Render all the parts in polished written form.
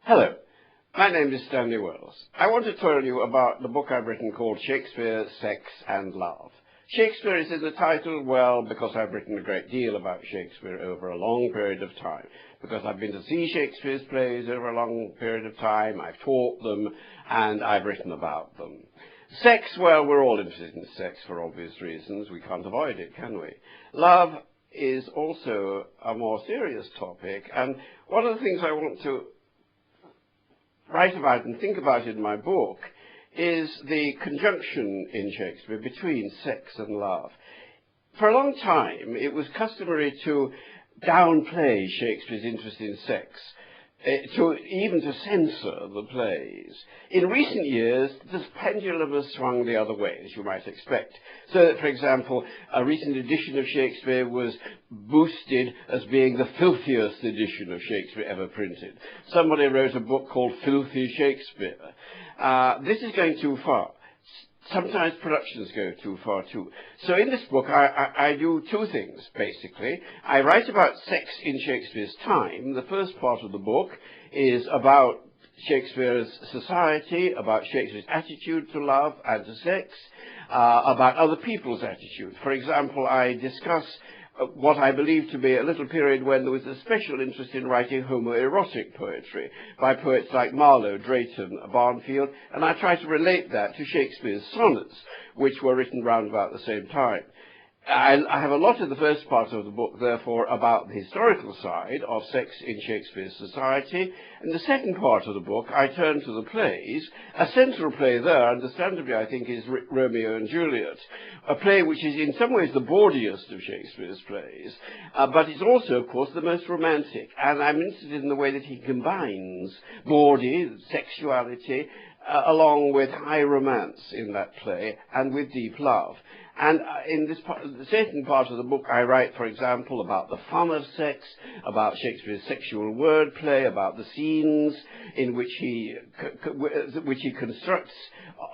Hello, my name is Stanley Wells. I want to tell you about the book I've written called Shakespeare, Sex and Love. Shakespeare is in the title, well, because I've written a great deal about Shakespeare over a long period of time. Because I've been to see Shakespeare's plays over a long period of time, I've taught them, and I've written about them. Sex, well, we're all interested in sex for obvious reasons. We can't avoid it, can we? Love is also a more serious topic, and one of the things I want to write about and think about in my book is the conjunction in Shakespeare between sex and love. For a long time, it was customary to downplay Shakespeare's interest in sex, even to censor the plays. In recent years, this pendulum has swung the other way, as you might expect. So that, for example, a recent edition of Shakespeare was boosted as being the filthiest edition of Shakespeare ever printed. Somebody wrote a book called Filthy Shakespeare. This is going too far. Sometimes productions go too far too. So in this book I do two things, basically. I write about sex in Shakespeare's time. The first part of the book is about Shakespeare's society, about Shakespeare's attitude to love and to sex, about other people's attitude. For example, I discuss what I believe to be a little period when there was a special interest in writing homoerotic poetry by poets like Marlowe, Drayton, Barnfield, and I try to relate that to Shakespeare's sonnets, which were written round about the same time. I have a lot in the first part of the book, therefore, about the historical side of sex in Shakespeare's society. In the second part of the book, I turn to the plays. A central play there, understandably, I think, is Romeo and Juliet, a play which is in some ways the bawdiest of Shakespeare's plays, but it's also, of course, the most romantic. And I'm interested in the way that he combines bawdy, sexuality, along with high romance in that play, and with deep love. And in this the second part of the book, I write, for example, about the fun of sex, about Shakespeare's sexual wordplay, about the scenes in which he constructs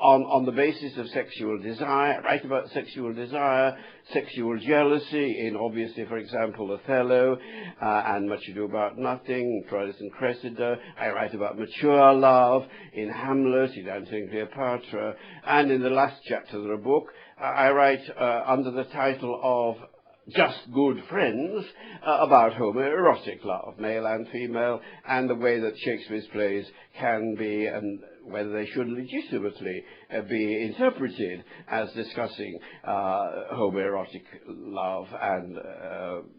on the basis of sexual desire. I write about sexual desire, sexual jealousy in, obviously, for example, Othello, and Much Ado About Nothing, Troilus and Cressida. I write about mature love in Hamlet, in Antony and Cleopatra, and in the last chapter of the book, I write under the title of Just Good Friends about homoerotic love, male and female, and the way that Shakespeare's plays can be, and whether they should legitimately be interpreted as discussing homoerotic love and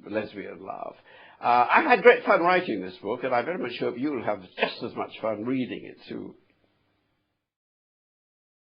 lesbian love. I had great fun writing this book, and I very much hope you'll have just as much fun reading it too.